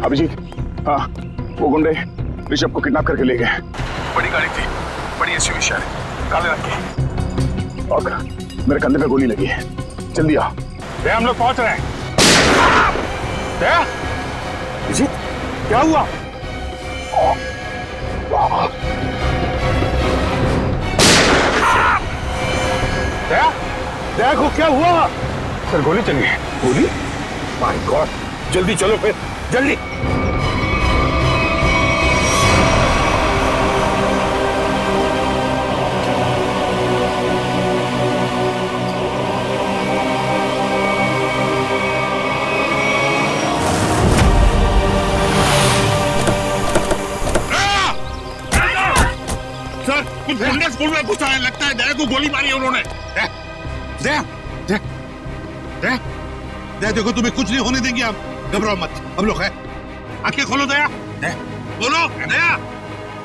अभिजीत, हाँ वो गुंडे ऋषभ को किडनैप करके ले गए। बड़ी गाड़ी थी, बड़ी एसयूवी शायद, काले रंग की। और मेरे कंधे पे गोली लगी है। जल्दी आओ। हम लोग पहुंच रहे हैं। अभिजीत, क्या हुआ? देखो क्या हुआ? सर गोली चल गई। गोली? माय गॉड, जल्दी चलो फिर, जल्दी। सर कुछ गुंडे स्कूल में घुसा है, लगता है दया को गोली मारी है उन्होंने। दया देखो, तुम्हें कुछ नहीं होने देंगे हम, घबराओ मत, हम लोग हैं। आंखें खोलो दया, बोलो दया।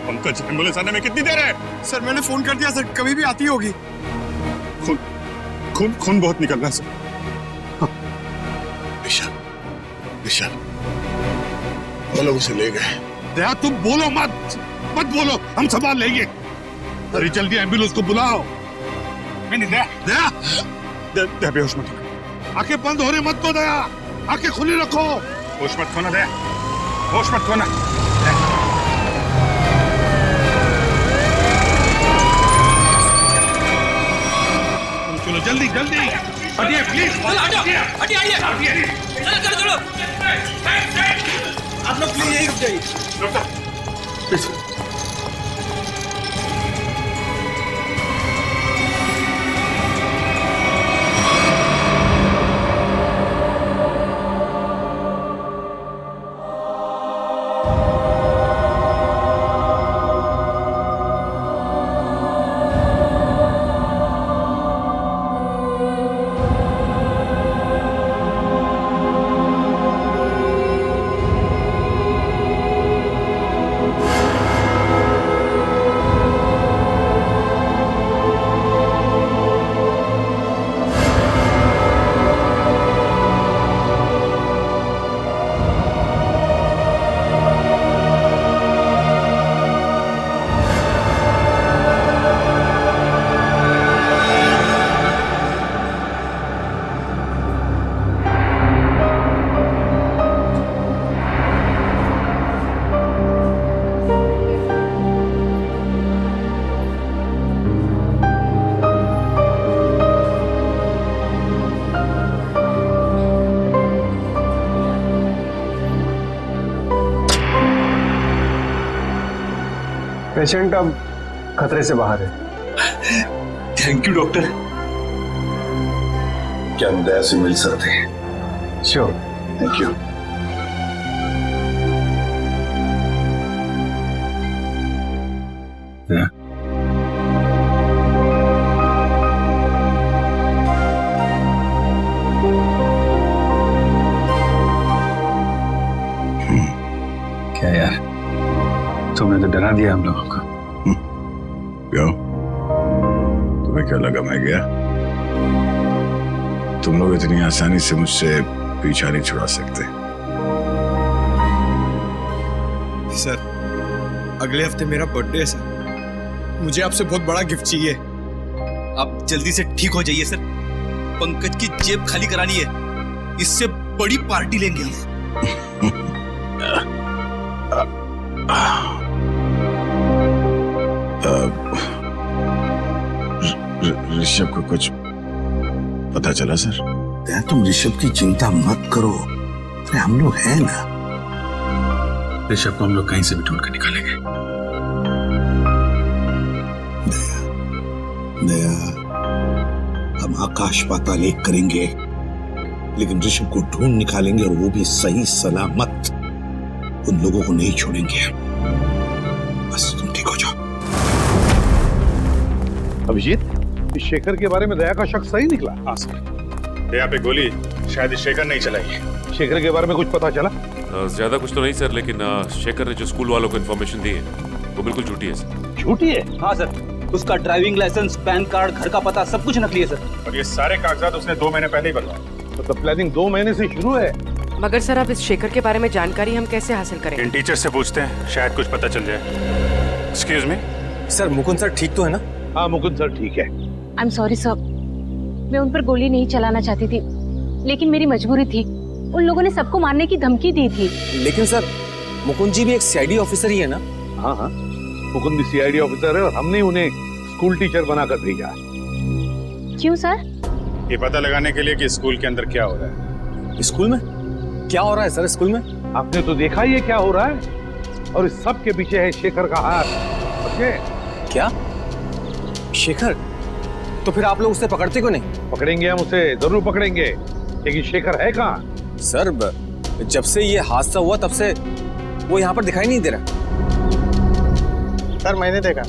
पंकज, एम्बुलेंस आने में कितनी देर है? सर मैंने फोन कर दिया सर, कभी भी आती होगी। खून बहुत निकल रहा है सर। ऋषभ वो लोग उसे ले गए। दया तुम बोलो मत बोलो, हम संभाल लेंगे। अरे जल्दी एम्बुलेंस को बुलाओ। नहीं दया, दया बेहोश मत हो। आंखें बंद होने मत दो दया, आंखें खुली रखो। होश मत खोना दया, होश मत खोना। चलो जल्दी जल्दी, हटिए प्लीज, हटिए चलो। आप लोग प्लीज यही रुक जाइए। पेशेंट अब खतरे से बाहर है। Thank you doctor. क्या हम दया से मिल सकते हैं? श्योर। Thank you. क्या यार, तुमने तो डरा दिया हम लोगों को। क्यों? तुम्हें क्या लगा मैं गया? तुम लोग इतनी आसानी से मुझसे पीछा नहीं छुड़ा सकते। सर अगले हफ्ते मेरा बर्थडे है सर, मुझे आपसे बहुत बड़ा गिफ्ट चाहिए। आप जल्दी से ठीक हो जाइए सर, पंकज की जेब खाली करानी है, इससे बड़ी पार्टी लेंगे हम। ऋषभ को कुछ पता चला सर? तुम ऋषभ की चिंता मत करो, अरे हम लोग हैं ना। ऋषभ को हम लोग कहीं से भी ढूंढ कर निकालेंगे। दया, हम आकाश पाताल एक करेंगे, लेकिन ऋषभ को ढूंढ निकालेंगे, और वो भी सही सलामत। उन लोगों को नहीं छोड़ेंगे। बस तुम ठीक हो जाओ। अभिजीत, इस शेखर के बारे में दया का शक सही निकला? हाँ सर, दया पे गोली शायद शेखर नहीं चलाई है। शेखर के बारे में कुछ पता चला? ज्यादा कुछ तो नहीं सर, लेकिन शेखर ने जो स्कूल वालों को इन्फॉर्मेशन दी है वो बिल्कुल झूठी है सर। झूठी है? हाँ सर, उसका ड्राइविंग लाइसेंस, पैन कार्ड, घर का पता सब कुछ नकली है सर। और ये सारे कागजात उसने 2 महीने पहले ही बनवाए। मतलब प्लानिंग 2 महीने से शुरू है। मगर सर अब इस शेखर के बारे में जानकारी हम कैसे हासिल करें? इन टीचर से पूछते हैं, शायद कुछ पता चल जाए। Excuse me sir, Mukund sir ठीक तो है ना? हाँ मुकुंद सर ठीक है। आई एम सॉरी सर, मैं उन पर गोली नहीं चलाना चाहती थी, लेकिन मेरी मजबूरी थी। उन लोगों ने सबको मारने की धमकी दी थी। लेकिन सर, मुकुंद जी भी एक सीआईडी ऑफिसर ही है ना? हाँ हाँ, मुकुंद भी सीआईडी ऑफिसर है और हमने उन्हें स्कूल टीचर बनाकर भेजा। क्यों सर? ये पता लगाने के लिए कि स्कूल के अंदर क्या हो रहा है। स्कूल में क्या हो रहा है सर? स्कूल में आपने तो देखा ही है क्या हो रहा है, और इस सब के पीछे है शेखर का हाथ। समझे? क्या? शेखर? तो फिर आप लोग उसे पकड़ते क्यों नहीं? पकड़ेंगे, हम उसे जरूर पकड़ेंगे, लेकिन शेखर है कहाँ? सर, जब से ये हादसा हुआ तब से वो यहाँ पर दिखाई नहीं दे रहा। सर मैंने देखा।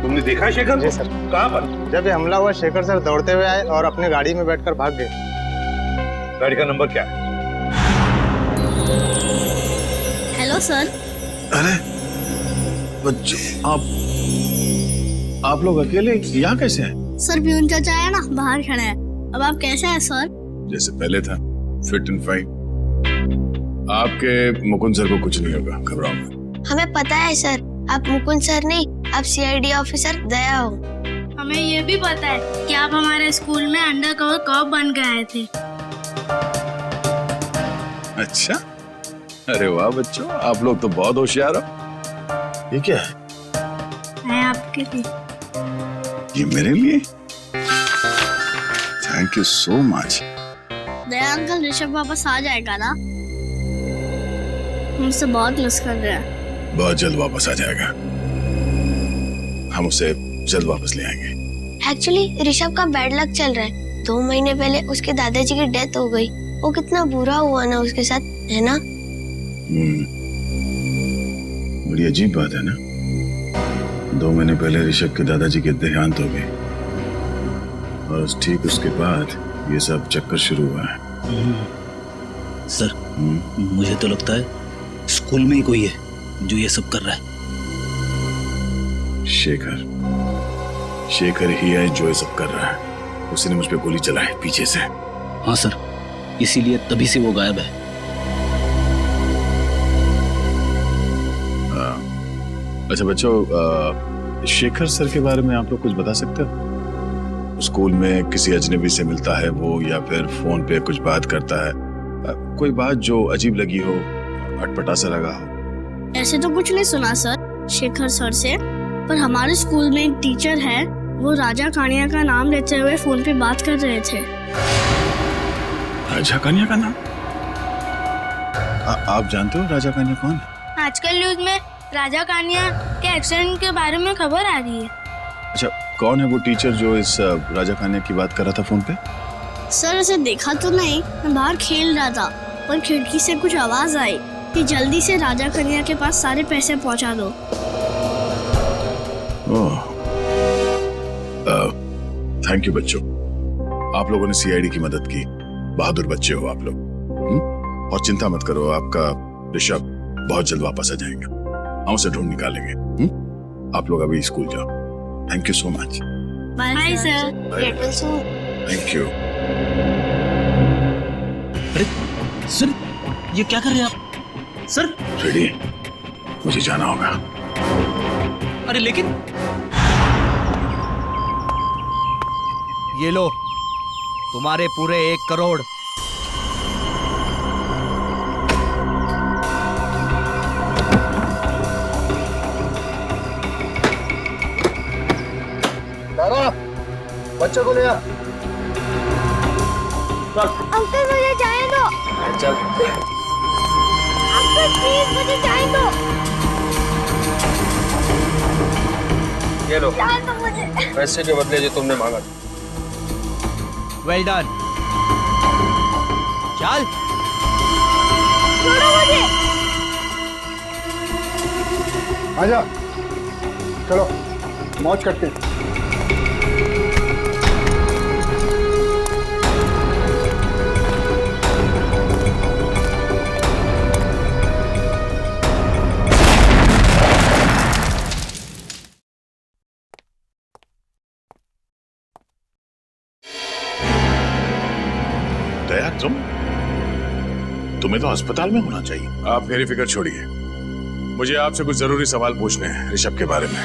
तुमने देखा शेखर? जी सर। कहाँ पर? जब ये हमला हुआ शेखर सर दौड़ते हुए आए और अपनी गाड़ी में बैठकर भाग गए। गाड़ी का नंबर क्या है? Hello sir. अरे बच्चों, आप लोग अकेले यहाँ कैसे हैं? सर प्यून चाचा आया ना, बाहर खड़ा है। अब आप कैसे हैं सर? जैसे पहले था, फिट एंड फाइन। आपके मुकुंद सर को कुछ नहीं होगा, घबराओ मत। हमें पता है सर, आप मुकुंद सर नहीं, आप सीआईडी ऑफिसर दया हो। हमें ये भी पता है कि आप हमारे स्कूल में अंडर कवर कॉप बन के आए थे। अच्छा, अरे वाह बच्चों, आप लोग तो बहुत होशियार हो। ये क्या है? मैं आपके लिए। ये मेरे लिए? Thank you so much. Daya uncle, Rishabh वापस आ जाएगा ना? हमसे बहुत मिस कर रहे हैं। बहुत जल्द वापस आ जाएगा, हम उसे जल्द वापस ले आएंगे। एक्चुअली ऋषभ का बैड लक चल रहा है। 2 महीने पहले उसके दादाजी की डेथ हो गई। वो कितना बुरा हुआ ना उसके साथ, है ना? बड़ी अजीब बात है ना। 2 महीने पहले ऋषभ के दादाजी के देहांत हो गए और ठीक उसके बाद ये सब चक्कर शुरू हुआ है। सर, मुझे तो लगता है स्कूल में ही कोई है जो ये सब कर रहा है। शेखर ही है जो ये सब कर रहा है। उसने मुझ पे गोली चलाई पीछे से। हाँ सर, इसीलिए तभी से वो गायब है। अच्छा बच्चों, शेखर सर के बारे में आप लोग कुछ बता सकते हो? स्कूल में किसी अजनबी से मिलता है वो, या फिर फोन पे कुछ बात करता है? कोई बात जो अजीब लगी हो, अटपटा सा लगा हो? ऐसे तो कुछ नहीं सुना सर शेखर सर से, पर हमारे स्कूल में एक टीचर है, वो राजा कानिया का नाम लेते हुए फोन पे बात कर रहे थे। राजा कानिया का नाम? आप जानते हो राजा कानिया कौन है? आजकल न्यूज में राजा कानिया के एक्सीडेंट के बारे में खबर आ रही है। अच्छा, कौन है वो टीचर जो इस राजा कानिया की बात कर रहा था फोन पे? सर ऐसे देखा तो नहीं, मैं बाहर खेल रहा था, पर खिड़की से कुछ आवाज आई कि जल्दी से राजा कन्या के पास सारे पैसे पहुंचा दो। थैंक यू बच्चों, आप लोगों ने सीआईडी की मदद की। बहादुर बच्चे हो आप लोग। और चिंता मत करो, आपका ऋषभ बहुत जल्द वापस आ जाएगा। हम उसे ढूंढ निकालेंगे। आप लोग अभी स्कूल जाओ। Thank you so much. Bye sir. Thank you. अरे सर, ये क्या कर रहे हैं आप? सर रेडी, मुझे जाना होगा। अरे लेकिन ये लो, तुम्हारे पूरे 1 करोड़। बच्चों को ले आ। अंकल मुझे जाने दो। चल। अंकल प्लीज मुझे जाने दो। ये लो, जाने दो मुझे। पैसे के बदले जो तुमने मांगा। Well done. चल। छोड़ो मुझे। आजा, चलो मौज करते हैं। तुम्हें तो अस्पताल में होना चाहिए। आप मेरी फिक्र छोड़िए, मुझे आपसे कुछ जरूरी सवाल पूछने हैं ऋषभ के बारे में।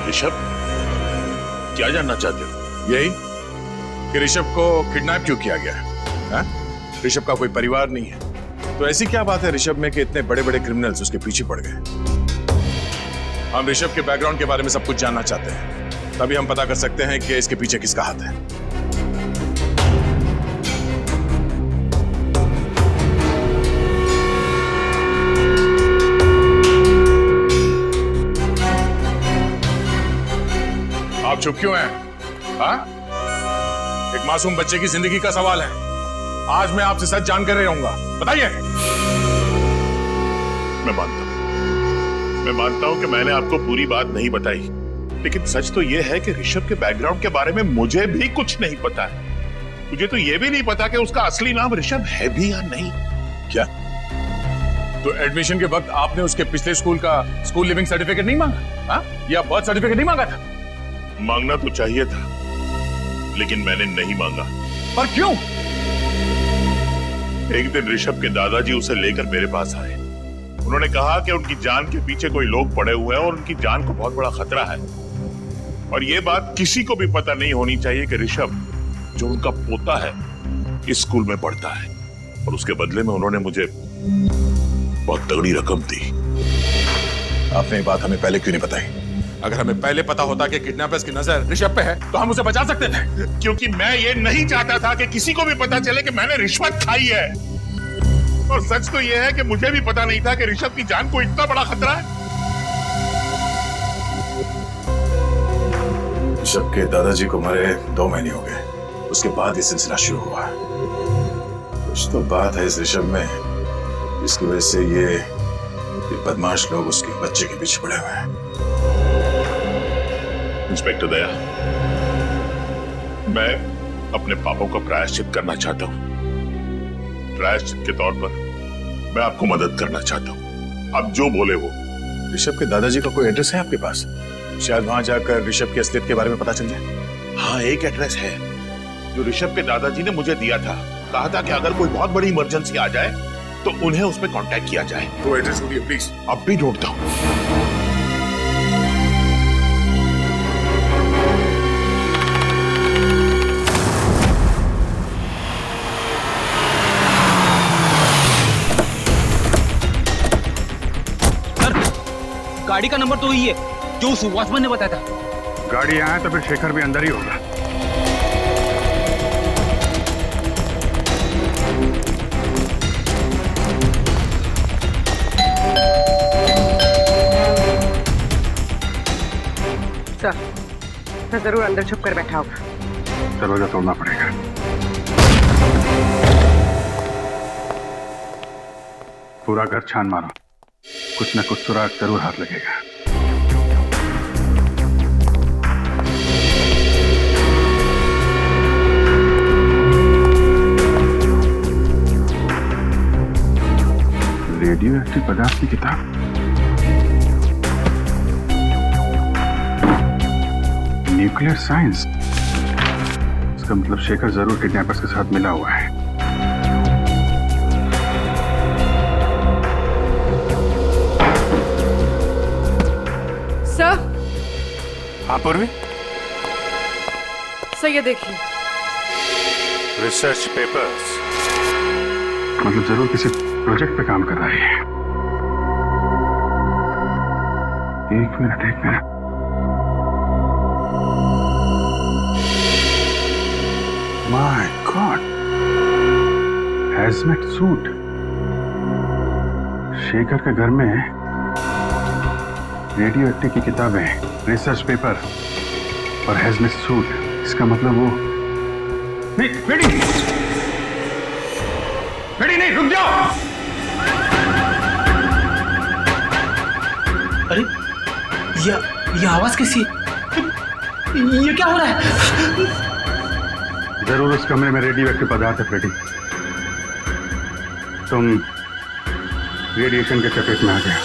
ऋषभ, क्या जानना चाहते हो? यही कि ऋषभ को किडनैप क्यों किया गया है? ऋषभ का कोई परिवार नहीं है, तो ऐसी क्या बात है ऋषभ में कि इतने बड़े बड़े क्रिमिनल्स उसके पीछे पड़ गए? हम ऋषभ के बैकग्राउंड के बारे में सब कुछ जानना चाहते हैं, तभी हम पता कर सकते हैं कि इसके पीछे किसका हाथ है। आप चुप क्यों हैं? हाँ? एक मासूम बच्चे की जिंदगी का सवाल है। आज मैं आपसे सच जानकर रहूंगा, बताइए। मैं मानता हूं कि मैंने आपको पूरी बात नहीं बताई, लेकिन सच तो यह है कि ऋषभ के बैकग्राउंड के बारे में मुझे भी कुछ नहीं पता है। मुझे तो यह भी नहीं पता कि उसका असली नाम ऋषभ है भी या नहीं। क्या? तो एडमिशन के वक्त आपने उसके पिछले स्कूल का स्कूल लिविंग सर्टिफिकेट नहीं मांगा? हाँ? या बर्थ सर्टिफिकेट नहीं मांगा था? मांगना तो चाहिए था, लेकिन मैंने नहीं मांगा। पर क्यों? एक दिन ऋषभ के दादाजी उसे लेकर मेरे पास आए। उन्होंने कहा कि उनकी जान के पीछे कोई लोग पड़े हुए हैं और उनकी जान को बहुत बड़ा खतरा है, और यह बात किसी को भी पता नहीं होनी चाहिए कि ऋषभ, जो उनका पोता है, इस स्कूल में पढ़ता है। और उसके बदले में उन्होंने मुझे बहुत तगड़ी रकम दी। आपने ये बात हमें पहले क्यों नहीं बताई? अगर हमें पहले पता होता कि किडनैपर्स की नजर ऋषभ पे है, तो हम उसे बचा सकते थे। क्योंकि मैं ये नहीं चाहता था कि किसी को भी पता चले कि मैंने रिश्वत खाई है। और सच तो यह है कि मुझे भी पता नहीं था कि ऋषभ की जान को इतना बड़ा खतरा है। ऋषभ के दादाजी को मरे 2 महीने हो गए, उसके बाद ये सिलसिला शुरू हुआ। कुछ तो बात है इस ऋषभ में, जिसकी वजह से ये बदमाश लोग उसके बच्चे के पीछे पड़े हुए हैं। इंस्पेक्टर दया, मैं अपने पापों का प्रायश्चित करना चाहता हूं। प्रायश्चित के तौर पर मैं आपको मदद करना चाहता हूं। आप जो बोले वो। ऋषभ के दादाजी का कोई एड्रेस है आपके पास? शायद वहां जाकर ऋषभ की असलियत के बारे में पता चल जाए। हाँ, एक एड्रेस है जो ऋषभ के दादाजी ने मुझे दिया था। कहा था कि अगर कोई बहुत बड़ी इमरजेंसी आ जाए तो उन्हें उस पर कांटेक्ट किया जाए। तो एड्रेस बोलिए प्लीज। अब भी ढूंढता हूं। गाड़ी का नंबर तो ही है जो उस वॉचमैन ने बताया था। गाड़ी आए तो फिर शेखर भी अंदर ही होगा। सर जरूर अंदर छुप कर बैठा होगा। दरवाजा तोड़ना पड़ेगा। पूरा घर छान मारो, कुछ न कुछ सुराग जरूर हाथ लगेगा। रेडियो एक्टिव पदार्थ की किताब, न्यूक्लियर साइंस। इसका मतलब शेखर जरूर किडनैपर्स के साथ मिला हुआ है। सर। हाँ पूर्वी। सर ये देखिए। Research papers. मतलब जरूर किसी प्रोजेक्ट पे काम कर रहा है। एक minute. My god, hazmat suit. Shekhar के घर में रेडियो एक्टिव की किताबें, रिसर्च पेपर और हैजमेट सूट। इसका मतलब वो नहीं। नहीं, रुक जाओ। अरे ये आवाज कैसी है? ये क्या हो रहा है? जरूर उस कमरे में रेडियो एक्टिव पदार्थ है फ्रेडी। तुम रेडिएशन के चपेट में आ गए।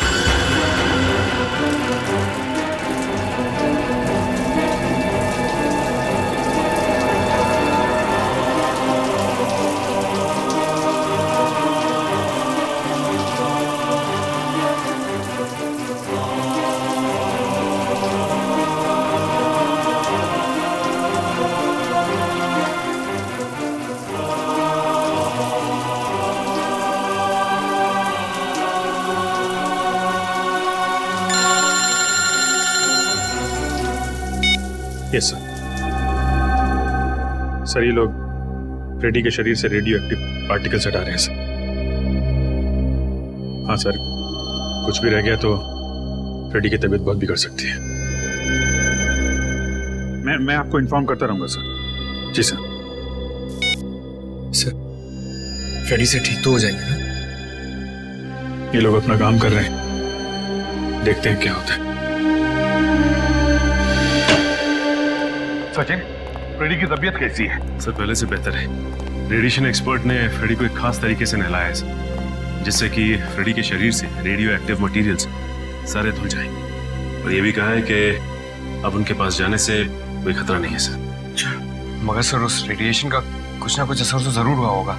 Yes sir. सर, ये लोग फ्रेडी के शरीर से रेडियो एक्टिव पार्टिकल्स हटा रहे हैं सर। हाँ सर, कुछ भी रह गया तो फ्रेडी की तबीयत बहुत बिगड़ सकती है। मैं आपको इन्फॉर्म करता रहूंगा सर। जी सर। सर, फ्रेडी से ठीक तो हो जाएंगे ना? ये लोग अपना काम कर रहे हैं, देखते हैं क्या होता है। सचिन, फ्रेडी की तबीयत कैसी है? सर, पहले से बेहतर है। रेडिएशन एक्सपर्ट ने फ्रेडी को एक खास तरीके से नहलाया है सर, जिससे कि फ्रेडी के शरीर से रेडियो एक्टिव मटेरियल्स सारे धुल जाएंगे। और ये भी कहा है कि अब उनके पास जाने से कोई खतरा नहीं है सर। मगर सर, उस रेडिएशन का कुछ ना कुछ असर तो जरूर हुआ होगा।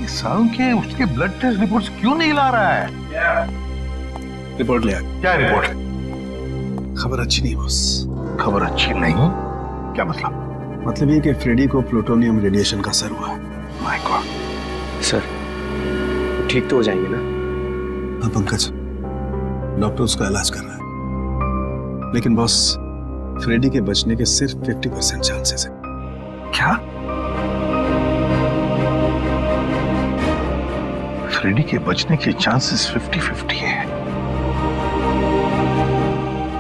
ये सालों के उसके ब्लड टेस्ट रिपोर्ट्स क्यों नहीं ला रहा है? रिपोर्ट ले आ। क्या रिपोर्ट? खबर अच्छी नहीं बॉस। खबर अच्छी नहीं? क्या मतलब? मतलब ये कि फ्रेडी को प्लूटोनियम रेडिएशन का असर हुआ है। My God. सर, ठीक तो हो जाएंगे ना? हाँ पंकज, डॉक्टर उसका इलाज कर रहा है, लेकिन बॉस फ्रेडी के बचने के सिर्फ 50% चांसेस है। क्या? फ्रेडी के बचने के चांसेस 50-50 है?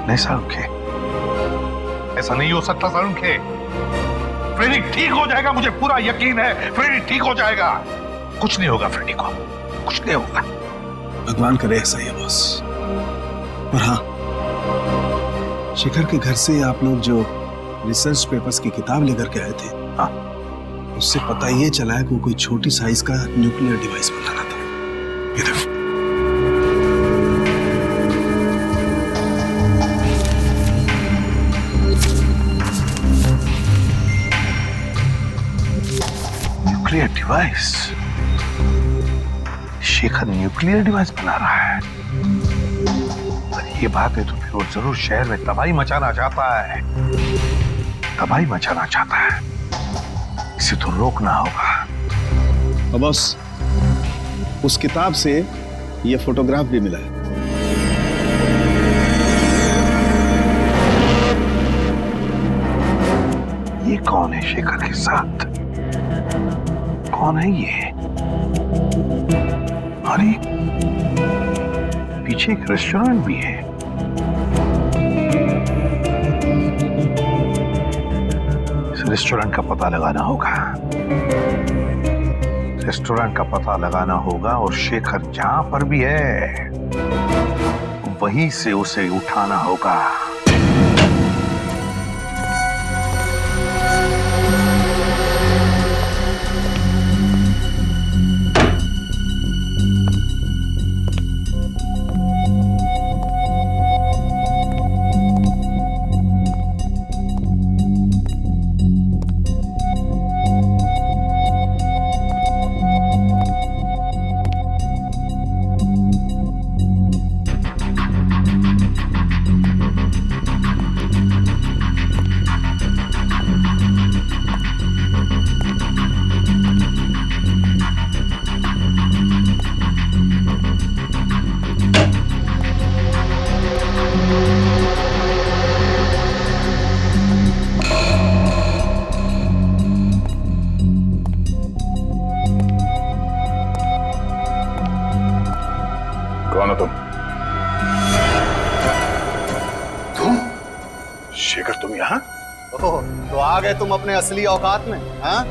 नहीं सारुखे, ऐसा नहीं हो सकता सारुखे। फ्रेडी ठीक हो जाएगा, मुझे पूरा यकीन है। फ्रेडी ठीक हो जाएगा। कुछ नहीं होगा फ्रेडी को, कुछ नहीं होगा। भगवान करे ऐसा ही है बॉस। और हाँ, शेखर के घर से आप लोग जो रिसर्च पेपर्स की किताब लेकर के आए थे, हाँ, उससे पता ये चला है कि वो कोई छोटी साइज का न्यूक्लियर डिवाइस बनाना था। ये देखो। Nuclear device? Shekhar nuclear device बना रहा है? ये बात है तो फिर वो जरूर शहर में तबाही मचाना चाहता है। तबाही मचाना चाहता है, इसे तो रोकना होगा। और बॉस, उस किताब से ये फोटोग्राफ भी मिला है। ये कौन है शेखर के साथ? कौन है ये? अरे पीछे एक रेस्टोरेंट भी है। इस रेस्टोरेंट का पता लगाना होगा। रेस्टोरेंट का पता लगाना होगा और शेखर जहां पर भी है वहीं से उसे उठाना होगा। कौन हो तुम? तुम? शेखर, तुम यहाँ? तो आ गए तुम अपने असली औकात में? हाँ?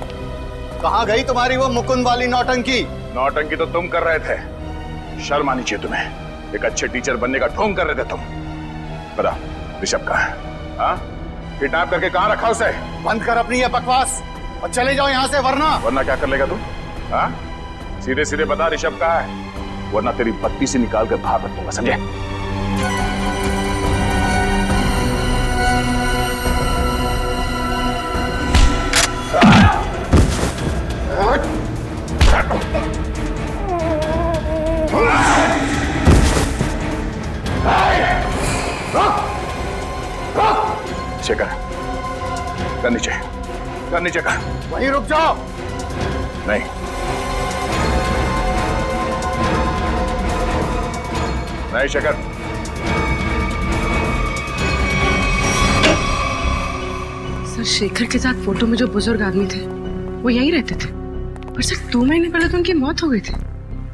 कहाँ गई तुम्हारी वो मुकुंद वाली नौटंकी? नौटंकी तो तुम कर रहे थे। शर्म आनी चाहिए तुम्हें। एक अच्छे टीचर बनने का ढोंग कर रहे थे तुम। बता, ऋषभ कहाँ है? हाँ? किडनैप करके कहाँ रखा उसे? बंद कर अपनी ये बकवास और चले जाओ यहाँ से, वरना क्या कर लेगा तू? हाँ? सीधे सीधे बता ऋषभ कहाँ है, वरना तेरी बत्ती से निकाल कर बाहर रख दूंगा, समझे? शेखर, कर नीचे कर। वहीं रुक जाओ। नहीं, नहीं शेखर, सर शेखर के साथ फोटो में जो बुजुर्ग आदमी थे वो यहीं रहते थे, पर सर 2 महीने पहले तो उनकी मौत हो गई थी।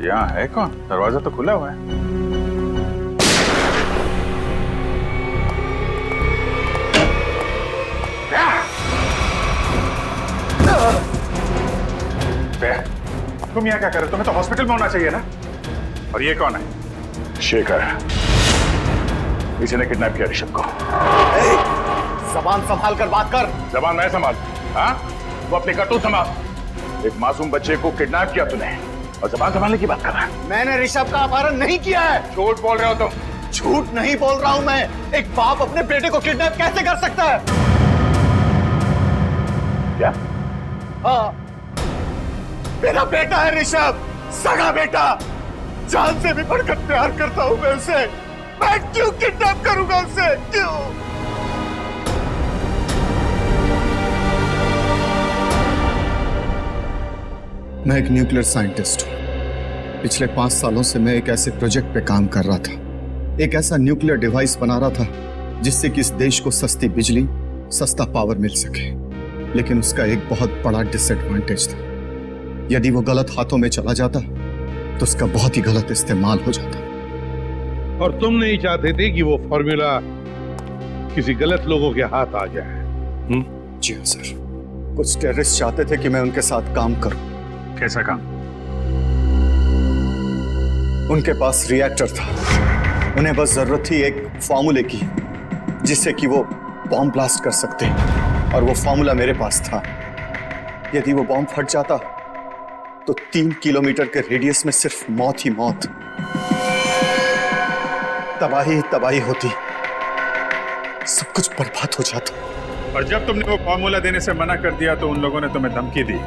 यहाँ है कौन? दरवाजा तो खुला हुआ है। तुम यहाँ क्या कर रहे हो? तुम्हें तो हॉस्पिटल में होना चाहिए ना। और ये कौन है? शेखर। इसी ने किडनैप किया ऋषभ को। जबान संभाल कर बात कर। जबान मैं संभाल? हाँ, वो अपनी करतूत संभाल। एक मासूम बच्चे को किडनैप किया तूने और जबान संभालने की बात कर रहा है। मैंने ऋषभ का अपहरण नहीं किया है। झूठ बोल रहे हो तुम। झूठ नहीं बोल रहा हूं मैं। एक बाप अपने बेटे को किडनैप कैसे कर सकता है? क्या? हाँ, मेरा बेटा है ऋषभ, सगा बेटा। जान से भी बढ़कर प्यार करता हूं मैं उसे। मैं क्यों किडनैप करूंगा उसे? क्यों? मैं एक न्यूक्लियर साइंटिस्ट हूं। पिछले 5 सालों से मैं एक ऐसे प्रोजेक्ट पे काम कर रहा था, एक ऐसा न्यूक्लियर डिवाइस बना रहा था जिससे कि इस देश को सस्ती बिजली, सस्ता पावर मिल सके। लेकिन उसका एक बहुत बड़ा डिसएडवांटेज था। यदि वो गलत हाथों में चला जाता तो उसका बहुत ही गलत इस्तेमाल हो जाता। और तुम नहीं चाहते थे कि वो फॉर्मूला किसी गलत लोगों के हाथ आ जाए? जी हाँ सर, कुछ टेररिस्ट चाहते थे कि मैं उनके साथ काम करूं। कैसा काम? उनके पास रिएक्टर था, उन्हें बस जरूरत थी एक फॉर्मूले की जिससे कि वो बॉम्ब ब्लास्ट कर सकते, और वो फॉर्मूला मेरे पास था। यदि वो बॉम्ब फट जाता तो 3 किलोमीटर के रेडियस में सिर्फ मौत ही मौत, तबाही तबाही होती, सब कुछ बर्बाद हो जाता। और जब तुमने वो फॉर्मूला देने से मना कर दिया तो उन लोगों ने तुम्हें धमकी दी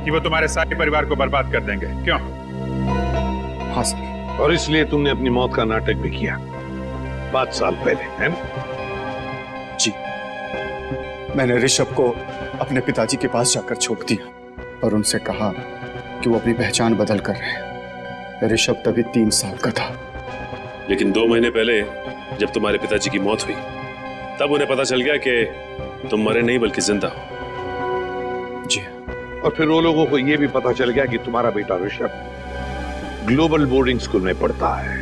कि वो तुम्हारे सारे परिवार को बर्बाद कर देंगे, क्यों? हाँ सर। और इसलिए तुमने अपनी मौत का नाटक भी किया 5 साल पहले, है ना? जी, मैंने ऋषभ को अपने पिताजी के पास जाकर छोड़ दिया और उनसे कहा कि वो अपनी पहचान बदल कर रहे हैं। ऋषभ तभी 3 साल का था। लेकिन 2 महीने पहले जब तुम्हारे पिताजी की मौत हुई तब उन्हें पता चल गया कि तुम मरे नहीं बल्कि जिंदा हो। जी। और फिर वो लोगों को यह भी पता चल गया कि तुम्हारा बेटा ऋषभ ग्लोबल बोर्डिंग स्कूल में पढ़ता है,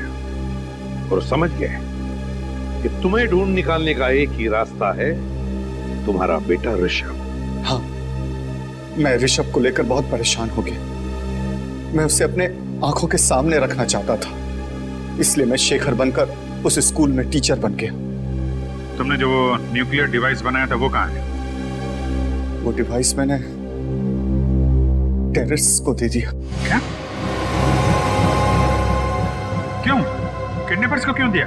और समझ गए कि तुम्हें ढूंढ निकालने का एक ही रास्ता है, तुम्हारा बेटा ऋषभ। हाँ, मैं ऋषभ को लेकर बहुत परेशान हो गया। मैं उसे अपने आंखों के सामने रखना चाहता था, इसलिए मैं शेखर बनकर उस स्कूल में टीचर बन गया। तुमने जो न्यूक्लियर डिवाइस बनाया था वो कहाँ है? वो डिवाइस मैंने टेररिस्ट को दे दिया। क्या? क्यों? किडनैपर्स को क्यों दिया?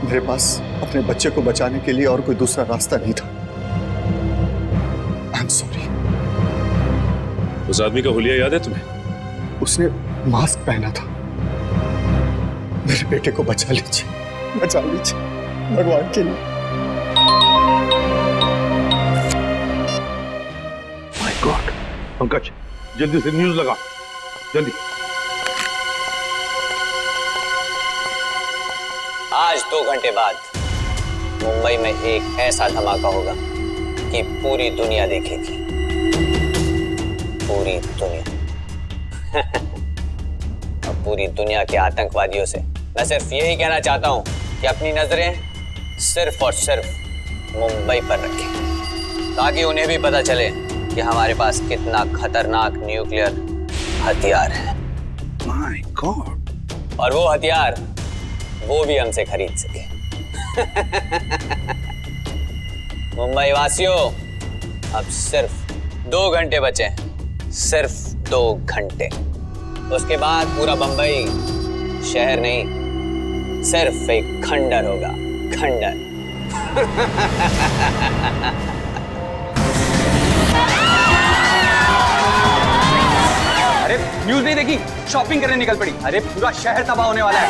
मेरे पास अपने बच्चे को बचाने के लिए और कोई दूसरा रास्ता नहीं था। I am sorry. उस आदमी का हुलिया याद है तुम्हें? उसने मास्क पहना था। मेरे बेटे को बचा लीजिए, बचा लीजिए, भगवान के लिए। माय गॉड, पंकज जल्दी से न्यूज़ लगा, जल्दी। आज 2 घंटे बाद मुंबई में एक ऐसा धमाका होगा कि पूरी दुनिया देखेगी, पूरी दुनिया। और पूरी दुनिया के आतंकवादियों से मैं सिर्फ यही कहना चाहता हूं कि अपनी नजरें सिर्फ और सिर्फ मुंबई पर रखें, ताकि उन्हें भी पता चले कि हमारे पास कितना खतरनाक न्यूक्लियर हथियार है। My God. और वो हथियार वो भी हमसे खरीद सके। मुंबई वासियों, अब सिर्फ 2 घंटे बचे हैं, सिर्फ 2 घंटे। उसके बाद पूरा बंबई शहर नहीं, सिर्फ एक खंडर होगा, खंडर। अरे न्यूज़ नहीं देखी? शॉपिंग करने निकल पड़ी। अरे पूरा शहर तबाह होने वाला है।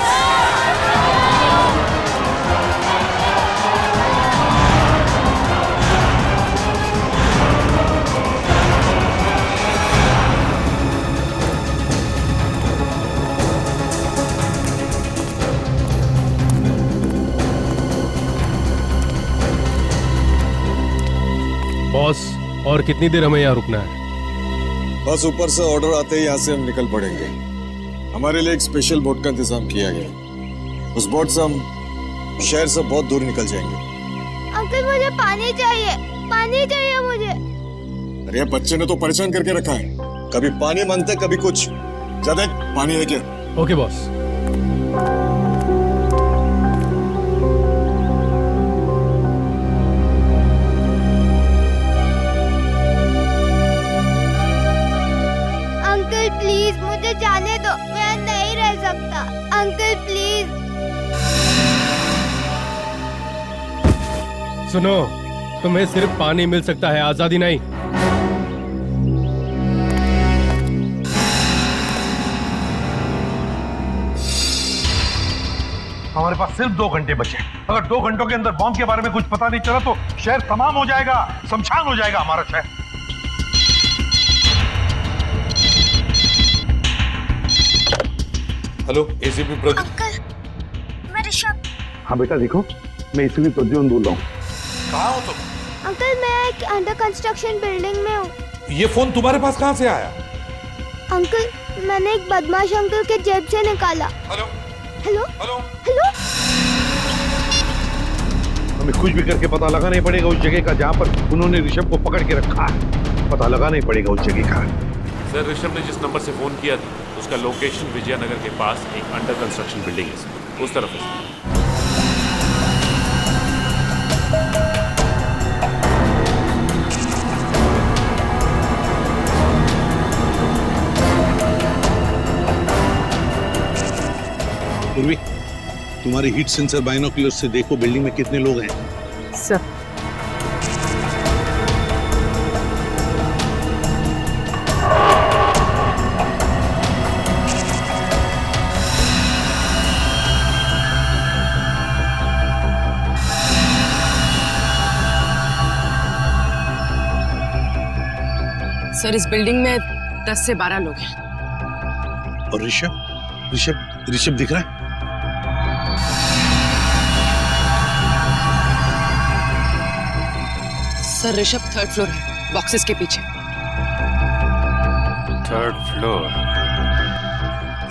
और कितनी देर हमें यहाँ रुकना है? बस ऊपर से ऑर्डर आते ही यहाँ से हम निकल पड़ेंगे। हमारे लिए एक स्पेशल बोट का इंतजाम किया गया। उस बोट से हम शहर से बहुत दूर निकल जाएंगे। अंकल मुझे पानी चाहिए मुझे। अरे बच्चे ने तो परेशान करके रखा है, कभी पानी मांगते कभी कुछ। ज्यादा पानी है क्या? Okay boss. अंकल प्लीज मुझे जाने दो, मैं नहीं रह सकता। Uncle please. सुनो, तुम्हें सिर्फ पानी मिल सकता है, आजादी नहीं। हमारे पास सिर्फ 2 घंटे बचे। अगर 2 घंटों के अंदर बॉम्ब के बारे में कुछ पता नहीं चला तो शहर तमाम हो जाएगा, शमशान हो जाएगा हमारा शहर। Hello ACP Pradeep. अंकल मैं ऋषभ। हाँ बेटा देखो, मैं एसीपी प्रद्युम्न बोल रहा हूँ। कहाँ हो तुम? अंकल मैं एक अंडर कंस्ट्रक्शन बिल्डिंग में हूँ। ये फोन तुम्हारे पास कहाँ से आया? अंकल मैंने एक बदमाश अंकल के जेब से निकाला। Hello hello hello hello. हमें कुछ भी करके पता लगाना ही पड़ेगा उस जगह का जहाँ पर उन्होंने ऋषभ को पकड़ के रखा है। पता लगाना ही पड़ेगा उस जगह का। सर ऋषभ ने जिस नंबर से फोन किया था उसका लोकेशन विजयनगर के पास एक अंडर कंस्ट्रक्शन बिल्डिंग है सर, उस तरफ है। पूर्वी, तुम्हारे हीट सेंसर बाइनोकुलर से देखो बिल्डिंग में कितने लोग हैं। सर सर इस बिल्डिंग में 10 से 12 लोग हैं। और ऋषभ ऋषभ ऋषभ दिख रहा है? सर ऋषभ 3rd फ्लोर है, बॉक्सेस के पीछे। 3rd floor?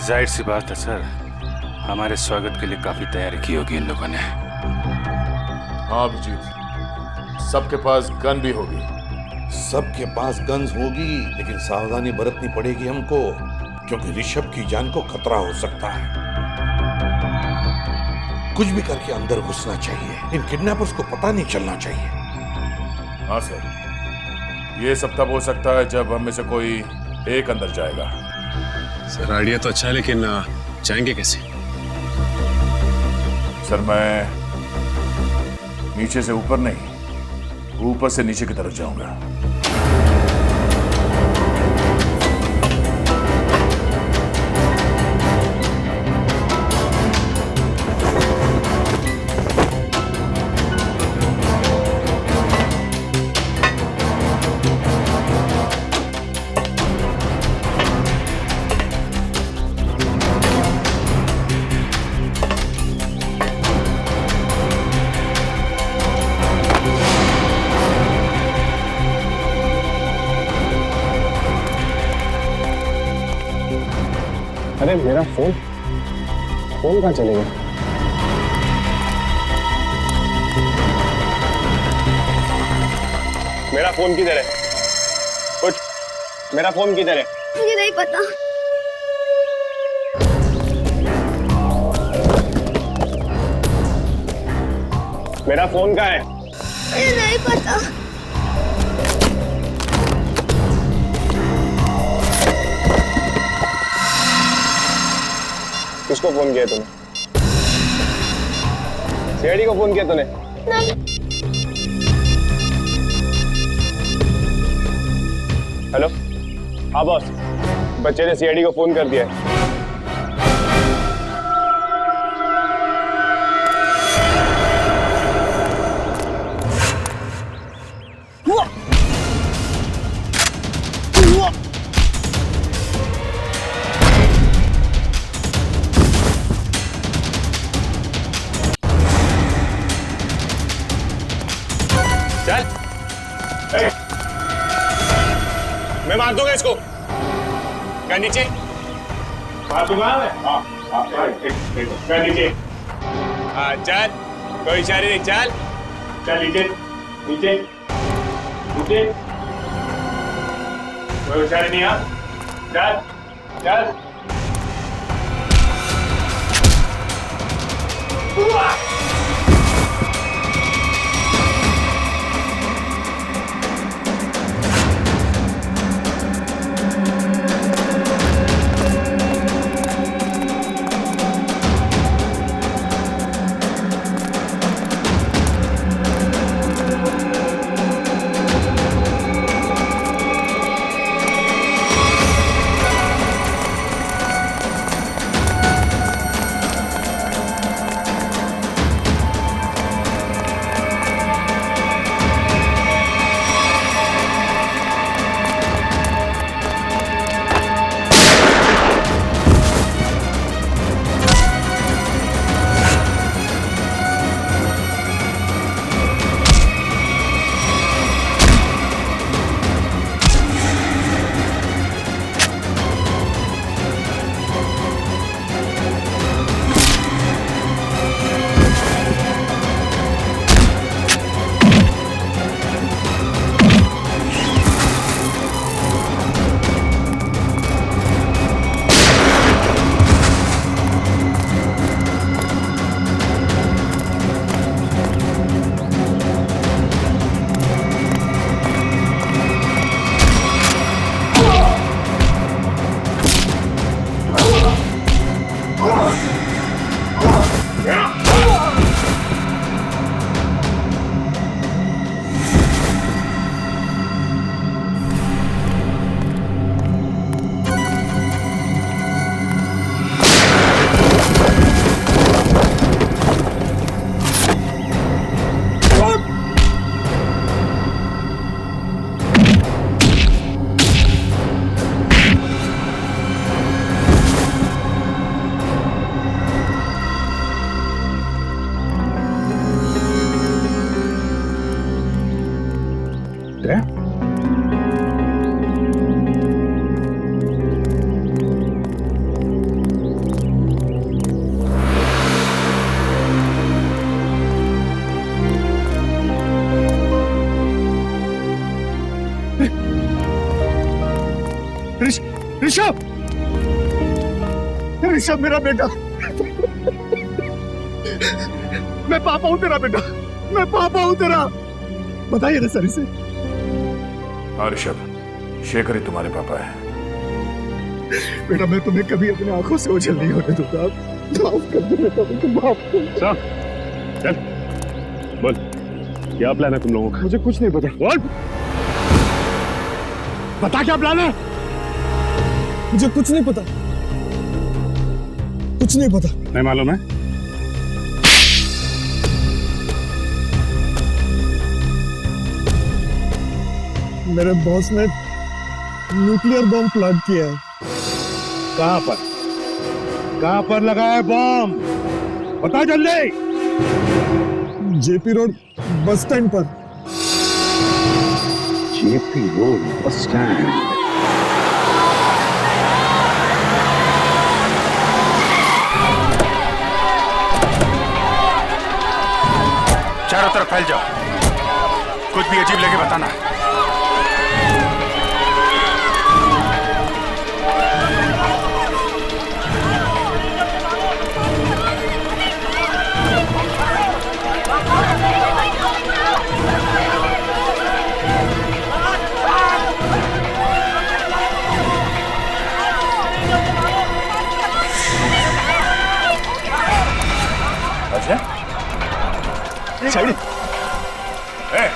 जाहिर सी बात है सर, हमारे स्वागत के लिए काफी तैयारी की होगी इन लोगों ने। हाँ अभिजीत, सबके पास गन भी होगी। सबके पास गन्स होगी, लेकिन सावधानी बरतनी पड़ेगी हमको, क्योंकि ऋषभ की जान को खतरा हो सकता है। कुछ भी करके अंदर घुसना चाहिए। इन किडनैपर्स को पता नहीं चलना चाहिए। हाँ सर, ये सब तब हो सकता है जब हम में से कोई एक अंदर जाएगा। सर आइडिया तो अच्छा है, लेकिन जाएंगे कैसे? सर मैं नीचे से ऊपर नहीं, ऊपर से नीचे की तरफ जाऊंगा। अरे मेरा फोन कहाँ चले गया? मेरा फोन किधर है? कुछ मेरा फोन किधर है? मुझे नहीं पता। मेरा फोन कहाँ है? मुझे नहीं पता। किसको फोन किया तूने? सीआईडी को फोन किया तूने? नहीं। हेलो, हाँ बॉस, बच्चे ने सीआईडी को फोन कर दिया है। मार दूंगा इसको। क्या नीचे मार दूंगा मैं? क्या नीचे? हाँ चल, कोई इशारे नहीं, चल चल नीचे नीचे नीचे, कोई इशारे नहीं। हाँ चल चल। ऋषभ, ऋषभ मेरा बेटा, मैं पापा हूं तेरा बेटा, मैं पापा हूं तेरा। बताइए ना सर इसे। हाँ ऋषभ, शेखर ही तुम्हारे पापा है। बेटा मैं तुम्हें कभी अपनी आंखों से ओझल नहीं होने दूंगा। माफ कर दो बेटा, मुझे माफ कर। चल बोल, क्या प्लान है तुम लोगों का? मुझे कुछ नहीं पता। बोल, बता क्या प्लान है? मुझे कुछ नहीं पता, कुछ नहीं पता। नहीं मालूम है? मेरे बॉस ने न्यूक्लियर बम प्लांट किया है। कहां पर? कहां पर लगा है बम? बता जल्दी। जेपी रोड बस स्टैंड पर। JP road bus stand. चारों तरफ फैल जाओ, कुछ भी अजीब लगे बताना। साइड।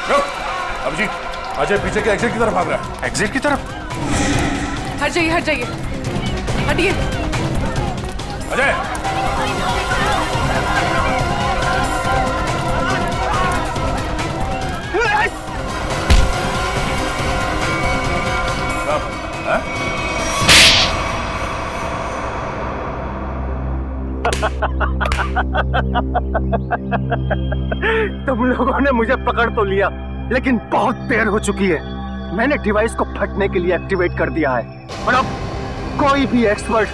रुक, अभिजीत, अजय पीछे के एग्जिट की तरफ भाग रहा है। एग्जिट की तरफ? हट जाइए, हट जाइए, हटिए। अजय, तुम लोगों ने मुझे पकड़ तो लिया, लेकिन बहुत देर हो चुकी है। मैंने डिवाइस को फटने के लिए एक्टिवेट कर दिया है और अब कोई भी एक्सपर्ट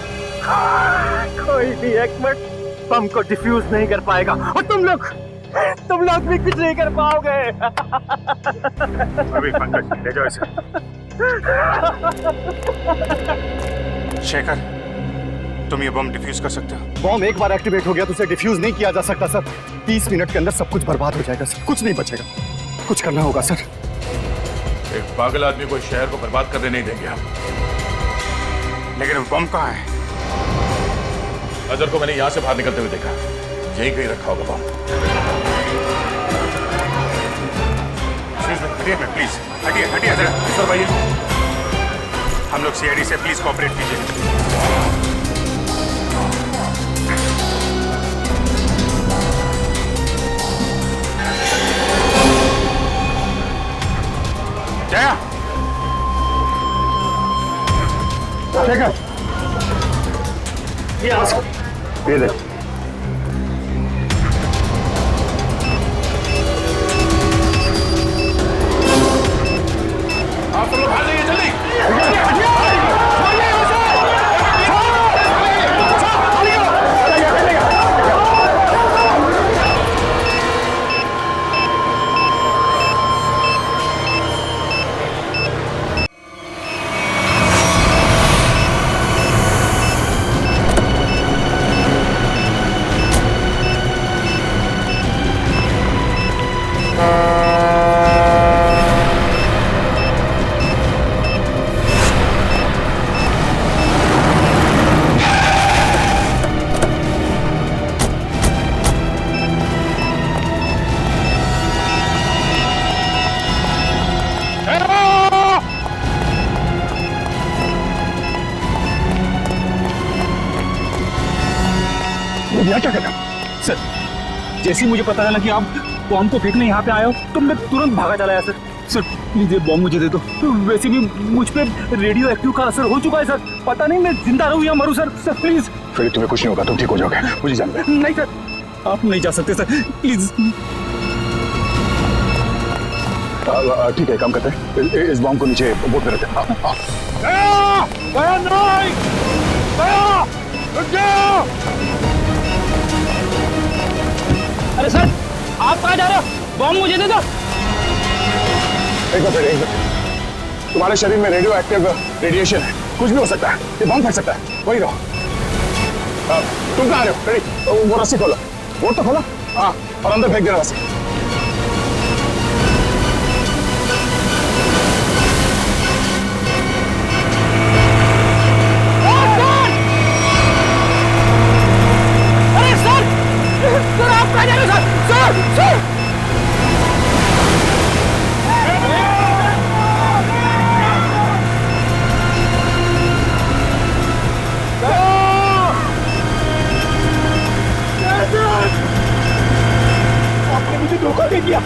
बम को डिफ्यूज नहीं कर पाएगा और तुम लोग भी कुछ नहीं कर पाओगे। अभी पंकज ले जाओ इसे। शेखर, तुम ये बम डिफ्यूज कर सकते हो? बॉम्ब एक बार एक्टिवेट हो गया तो उसे डिफ्यूज नहीं किया जा सकता सर। 30 मिनट के अंदर सब कुछ बर्बाद हो जाएगा सर, कुछ नहीं बचेगा। कुछ करना होगा सर। एक पागल आदमी को शहर को बर्बाद करने नहीं देंगे हम। लेकिन वो बम कहाँ है? अजहर को मैंने यहां से बाहर निकलते हुए देखा, यहीं कहीं रखा होगा बम। हटिए प्लीज, हटिए जरा। ईश्वर भाई, हम लोग सीआईडी से प्लीज कोऑपरेट कीजिए। जया, ये ले। आप सब लोग आ जाइए जल्दी। क्या कर रहा? सर, जैसे ही मुझे पता चला कि आप बॉम्ब को फेंकने यहाँ पे आए हो तो मैं तुरंत भागा चला आया सर। सर प्लीज ये बॉम्ब मुझे दे दो। तो वैसे भी मुझ पे रेडियो एक्टिव का असर हो चुका है सर। पता नहीं मैं जिंदा रहूं या मरूं सर। Sir please. फिर तुम्हें कुछ नहीं होगा, तुम ठीक हो जाओगे, मुझे जानना है। नहीं सर, आप नहीं जा सकते सर, प्लीज। ठीक है, काम करते हैं, इस बॉम्ब को नीचे बोट में रखते हैं। अरे सर, आप कहाँ जा रहे हो? बॉम्ब मुझे दे दो। एक मिनट, तुम्हारे शरीर में रेडियो एक्टिव रेडिएशन है, कुछ भी हो सकता है, ये बम फट सकता है, वही रहो। तुम कहाँ आ रहे हो? रेडी, वो रस्सी खोलो, बोट तो खोलो। हाँ, और अंदर फेंक देना रस्सी। सर आप कहाँ जा रहे हो सर? सर आपने मुझे धोखा दे दिया।